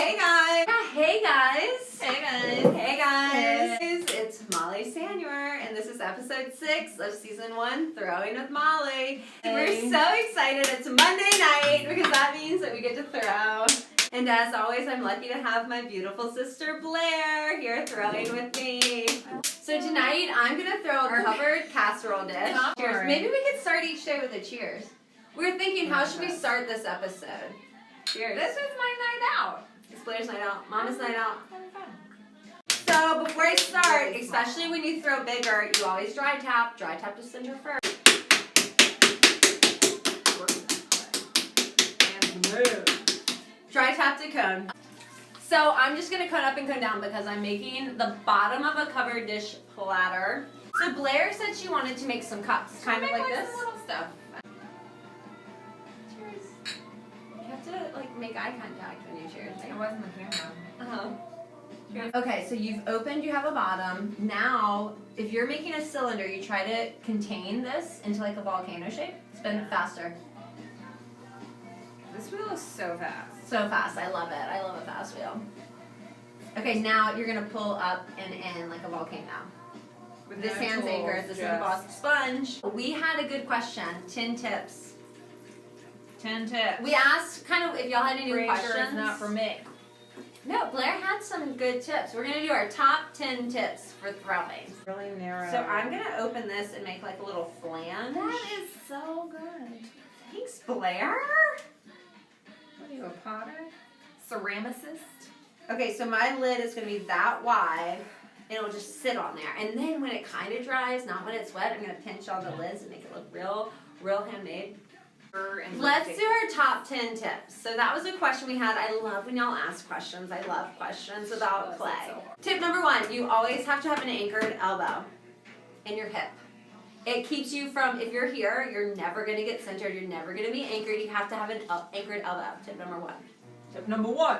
Hey guys! Yeah, hey guys! Hey guys! Hey guys! It's Molly Sanuer, and this is episode 6 of season 1, Throwing with Molly. Hey. We're so excited. It's Monday night because that means that we get to throw. And as always, I'm lucky to have my beautiful sister Blair here throwing with me. So tonight, I'm going to throw a covered casserole dish. Cheers. Maybe we could start each day with a cheers. We were thinking, how should we start this episode? Cheers. This is my night out. It's Blair's night out. Mama's night out. So before I start, especially when you throw bigger, you always dry tap. Dry tap to center first. And move. Dry tap to cone. So I'm just going to cone up and cone down because I'm making the bottom of a covered dish platter. So Blair said she wanted to make some cups, kind of like this. Some little stuff. Cheers. You have to make eye contact when you cheers. It wasn't the camera. Okay, so you've opened, you have a bottom. Now, if you're making a cylinder, you try to contain this into like a volcano shape. Spin it faster. This wheel is so fast. So fast, I love it. I love a fast wheel. Okay, now you're gonna pull up and in like a volcano. With This no hand's tools, anchored, this is the boss sponge. We had a good question, 10 tips. 10 tips. We asked kind of if y'all had any questions. Sure it's not for me. No, Blair had some good tips. We're gonna do our top 10 tips for throwing. Really narrow. So I'm gonna open this and make like a little flange. That is so good. Thanks, Blair. What are you, a potter? Ceramicist? Okay, so my lid is gonna be that wide, and it'll just sit on there. And then when it kind of dries, not when it's wet, I'm gonna pinch all the lids and make it look real handmade. Let's do our top 10 tips. So that was a question we had. I love when y'all ask questions. I love questions about clay. Tip number 1, you always have to have an anchored elbow in your hip. It keeps you from, if you're here, you're never going to get centered. You're never going to be anchored. You have to have an anchored elbow. Tip number 1. Tip number 1.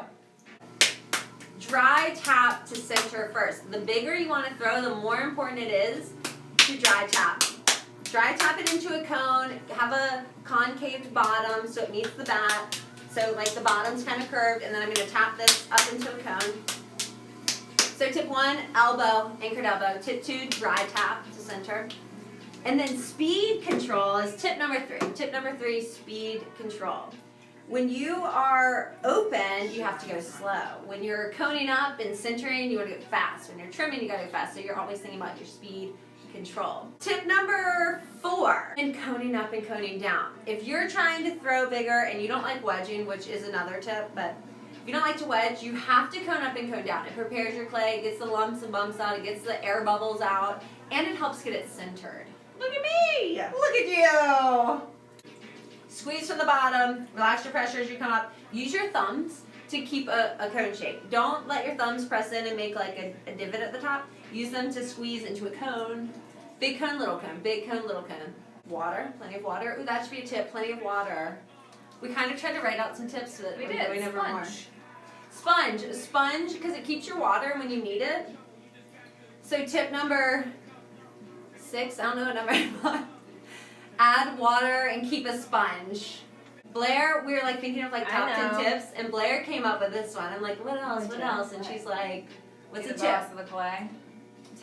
Dry tap to center first. The bigger you want to throw, the more important it is to dry tap. Dry tap it into a cone, have a concaved bottom so it meets the bat. So like the bottom's kind of curved, and then I'm going to tap this up into a cone. So tip 1, elbow, anchored elbow. Tip 2, dry tap to center. And then speed control is tip number 3. Tip number 3, speed control. When you are open, you have to go slow. When you're coning up and centering, you want to go fast. When you're trimming, you got to go fast. So you're always thinking about your speed control. Tip number 4, in coning up and coning down. If you're trying to throw bigger and you don't like wedging, which is another tip, but if you don't like to wedge, you have to cone up and cone down. It prepares your clay, it gets the lumps and bumps out, it gets the air bubbles out, and it helps get it centered. Look at me! Look at you! Squeeze from the bottom, relax your pressure as you come up. Use your thumbs to keep a cone shape. Don't let your thumbs press in and make like a divot at the top. Use them to squeeze into a cone. Big cone, little cone, big cone, little cone. Water, plenty of water. Ooh, that should be a tip, plenty of water. We kind of tried to write out some tips so that we're going over more. Sponge, because it keeps your water when you need it. So tip number 6, I don't know what number I'm on. Add water and keep a sponge. Blair, we were like thinking of like top 10 tips, and Blair came up with this one. I'm like, what else? What else? And she's like, what's a tip? Boss of the clay.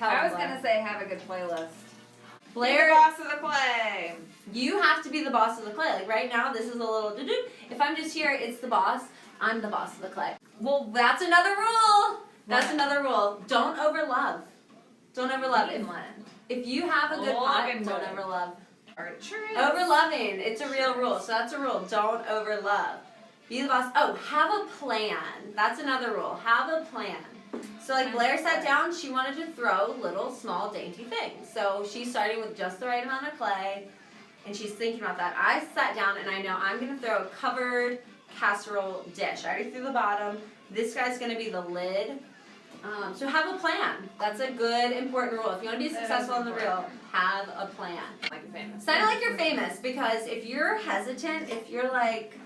I was gonna say have a good playlist. Blair, the boss of the clay. You have to be the boss of the clay. Like right now, this is a little doo-doo. If I'm just here, it's the boss. I'm the boss of the clay. Well, that's another rule. That's another rule. Don't overlove. Don't overlove. If you have a good pot, don't overlove. Overloving, it's a real rule. So that's a rule. Don't overlove. Be the boss. Oh, have a plan. That's another rule. Have a plan. So like Blair sat down, she wanted to throw little, small, dainty things. So she's starting with just the right amount of clay, and she's thinking about that. I sat down, and I know I'm going to throw a covered casserole dish. I already threw the bottom. This guy's going to be the lid. So have a plan. That's a good, important rule. If you want to be successful in the reel, have a plan. Like you're famous. Sound like you're famous, because if you're hesitant, if you're like,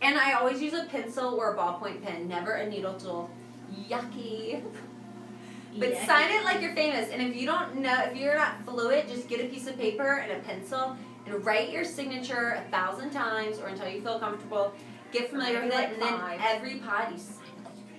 and I always use a pencil or a ballpoint pen, never a needle tool. Yucky. But sign it like you're famous. And if you don't know, if you're not fluent, just get a piece of paper and a pencil and write your signature 1,000 times or until you feel comfortable. Get familiar with it, and then every pod you sign with your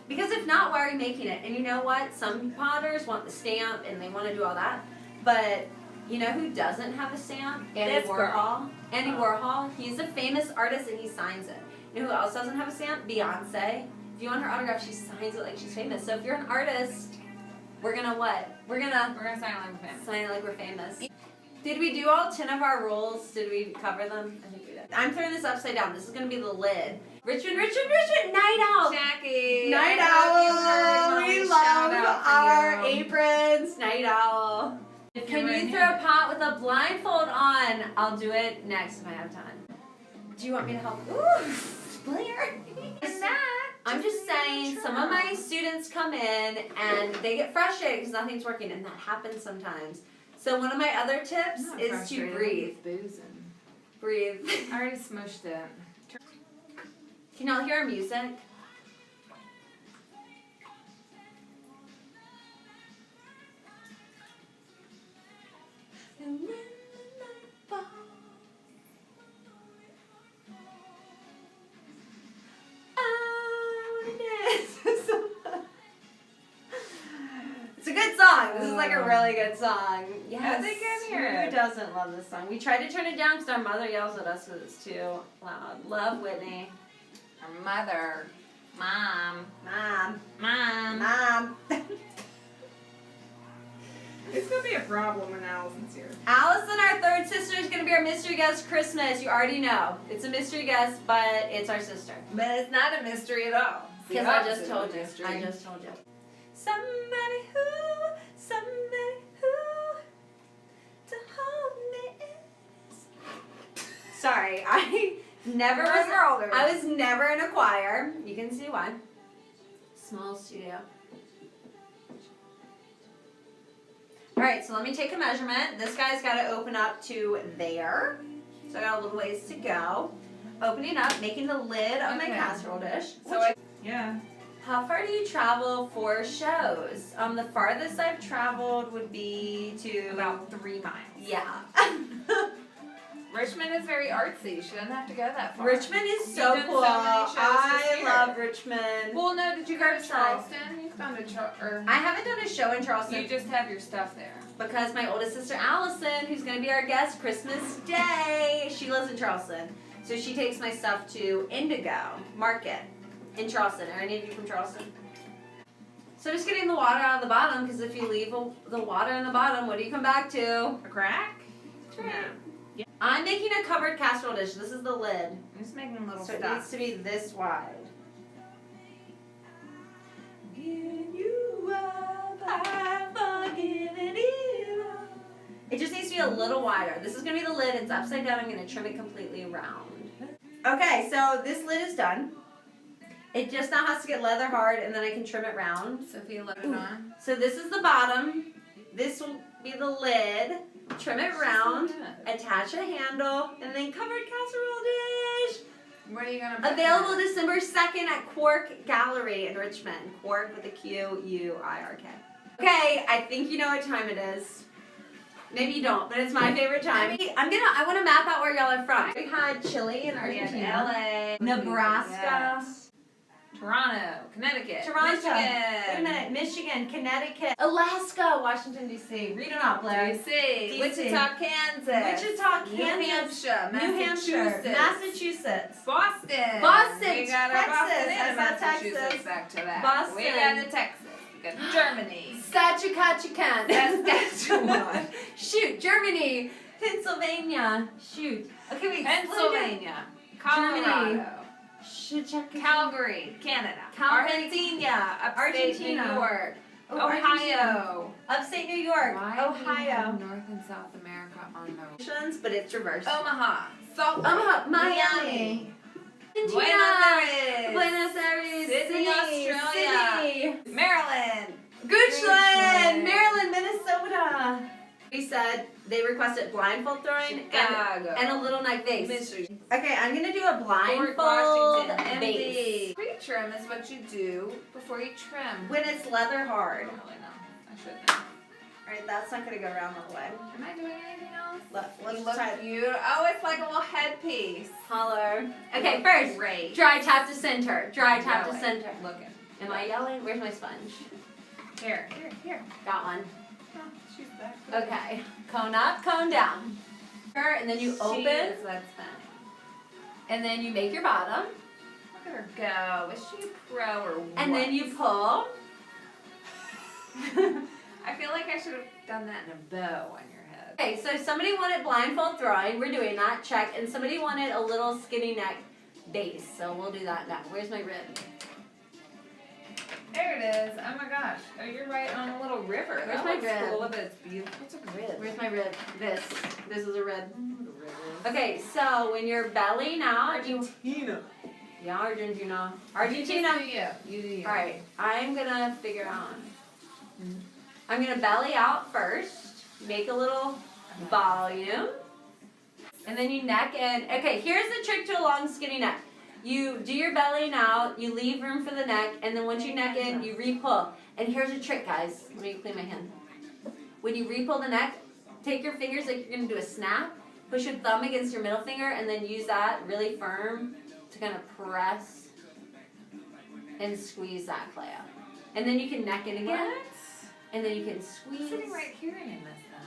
Because if not, why are you making it? And you know what? Some potters want the stamp and they want to do all that. But you know who doesn't have a stamp? Andy Warhol. Andy Warhol. He's a famous artist and he signs it. You know who else doesn't have a stamp? Beyonce. If you want her autograph, she signs it like she's famous. So if you're an artist, we're gonna what? We're gonna sign it like we're famous. Sign it like we're famous. Did we do all 10 of our rules? Did we cover them? I think we did. I'm throwing this upside down. This is gonna be the lid. Richmond, night owl. Jackie. Night owl. We love our aprons. Night owl. Can you throw a pot with a blindfold on? I'll do it next if I have time. Do you want me to help? Ooh, Blair. I'm just saying, some of my students come in and they get frustrated because nothing's working, and that happens sometimes. So one of my other tips is to breathe. Breathe. I already smushed it. Can y'all hear our music? And when the night falls, I wanna dance. It's a good song. This is like a really good song. Yes. I think I hear it. Who doesn't love this song? We tried to turn it down because our mother yells at us because it's too loud. Love Whitney. Our mother. Mom. Mom. Mom. Mom. It's gonna be a problem when Allison's here. Allison, our third sister, is going to be our mystery guest Christmas. You already know. It's a mystery guest, but it's our sister. But it's not a mystery at all. Because I just told you. I just told you. Somebody who to hold me is. Sorry, I was never in a choir. You can see why. Small studio. Alright, so let me take a measurement. This guy's got to open up to there. So I got a little ways to go. Opening up, making the lid of my casserole dish. Yeah. How far do you travel for shows? The farthest I've traveled would be to About 3 miles. Yeah. Richmond is very artsy. She doesn't have to go that far. Richmond is so done cool. so many shows I this year. love Richmond. Well, no, did you go to Curbside. Charleston? You've gone to Charleston. I haven't done a show in Charleston You just have your stuff there. because my oldest sister Allison, who's going to be our guest Christmas Day, she lives in Charleston. So she takes my stuff to Indigo Market in Charleston. Are any of you from Charleston? So just getting the water out of the bottom, because if you leave the water in the bottom, what do you come back to? A crack? That's right. Yeah. I'm making a covered casserole dish. This is the lid. I'm just making a little So it stuff. needs to be this wide. You up, I've forgiven you. It just needs to be a little wider. This is going to be the lid. It's upside down. I'm going to trim it completely around. Okay, so this lid is done. It just now has to get leather hard, and then I can trim it round. Sophia, let it on. So this is the bottom. This will be the lid. Trim it round. Attach a handle, and then covered casserole dish. What are you going to put Available December 2nd at Quark Gallery in Richmond. Quark with a Q-U-I-R-K. Okay, I think you know what time it is. Maybe you don't, but it's my favorite time. I want to map out where y'all are from. We had Chile in Argentina. LA. Nebraska. Yes. Toronto, Connecticut, Toronto. Michigan. Wait a minute. Michigan, Connecticut, Alaska, Washington, D.C. Read it out, Blair. D.C. Wichita, Kansas. Wichita, New Kansas. Hampshire, New Hampshire, Massachusetts. Boston. Boston, We got Texas. our Boston I and saw Massachusetts Texas. back to that. Boston. We got to Texas. We got Germany. Saskatchewan. Saskatchewan. Shoot, Germany. Pennsylvania. Shoot. Okay, wait. Pennsylvania. Colorado. Should check it. Calgary, Canada. Calgary. Argentina. Upstate Argentina. New York. Oh, Ohio. Argentina. Upstate New York. Why do we Ohio. have North and South America on the But it's reversed. Omaha. Salt Lake. Omaha, Miami. Miami. Buenos Aires. Buenos Aires. Sydney, Australia. Sydney. Maryland. Goochland. Maryland, Minnesota. We said they requested blindfold throwing Chicago. and a little neck base. Michigan. Okay, I'm gonna do a Fort blindfold Washington, base. MD. Pre-trim is what you do before you trim. When it's leather I hard. don't really know. I should know. Alright, that's not gonna go around all the way. Am I doing anything else? Let's You look try beautiful. Oh, it's like a little headpiece. holler. Okay, first, Great. dry tap to center. Dry tap to Really. center. Looking. Am I yelling? Where's my sponge? Here. Got one. Oh, she's back. Okay. Cone up, cone down. And then you open, That's funny. and then you make your bottom, Look at her go. Is she a pro or what? and then you pull. I feel like I should have done that in a bow on your head. Okay, so somebody wanted blindfold throwing. We're doing that. Check. And somebody wanted a little skinny neck base. So we'll do that now. Where's my rib? There it is. Oh my gosh. Oh, you're right on a little river. Where's That my looks rib? cool, but it's beautiful. What's a rib? Where's my rib? This. This is a rib. Okay, so when you're bellying out, Argentina. yeah, Argentina. You Argentina. do you. You do you. All right, I'm gonna figure out. I'm gonna belly out first. Make a little volume, and then you neck in. Okay, here's the trick to a long skinny neck. You do your bellying out, you leave room for the neck, and then once you neck in, you re-pull. And here's a trick, guys. Let me clean my hand. When you re-pull the neck, take your fingers like you're gonna do a snap. Push your thumb against your middle finger, and then use that really firm to kind of press and squeeze that clay out. And then you can neck in again, What? and then you can I'm squeeze. sitting right here and I missed that.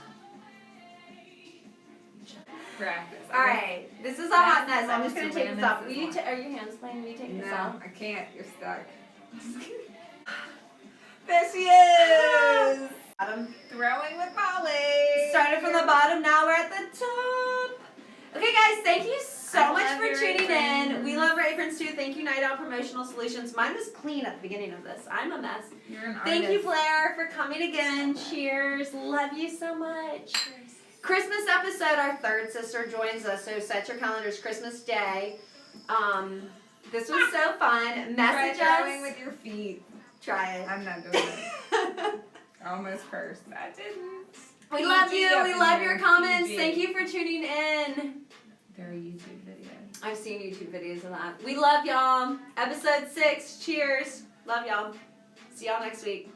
Practice. All right, this is a hot mess. I'm just gonna take this off. This Will you one. are your hands clean? Will you take this No, off? I can't. You're stuck. There she is! Bottom. Throwing with Molly! Started from the bottom, now we're at the top. Okay, guys, thank you so I much love for your tuning in. aprons. We love our aprons too. Thank you, Night Owl Promotional Solutions. Mine was clean at the beginning of this. I'm a mess. You're an Thank you, artist. Blair, for coming again. Cheers. Love you so much. Christmas episode, our third sister joins us, so set your calendars. Christmas Day. This was so fun. Try Message throwing us. with your feet. Try it. I'm not doing it. Almost cursed. I didn't. We love PG you. up We in love here. your comments. PG. Thank you for tuning in. There are YouTube videos. I've seen YouTube videos of that. We love y'all. Episode 6. Cheers. Love y'all. See y'all next week.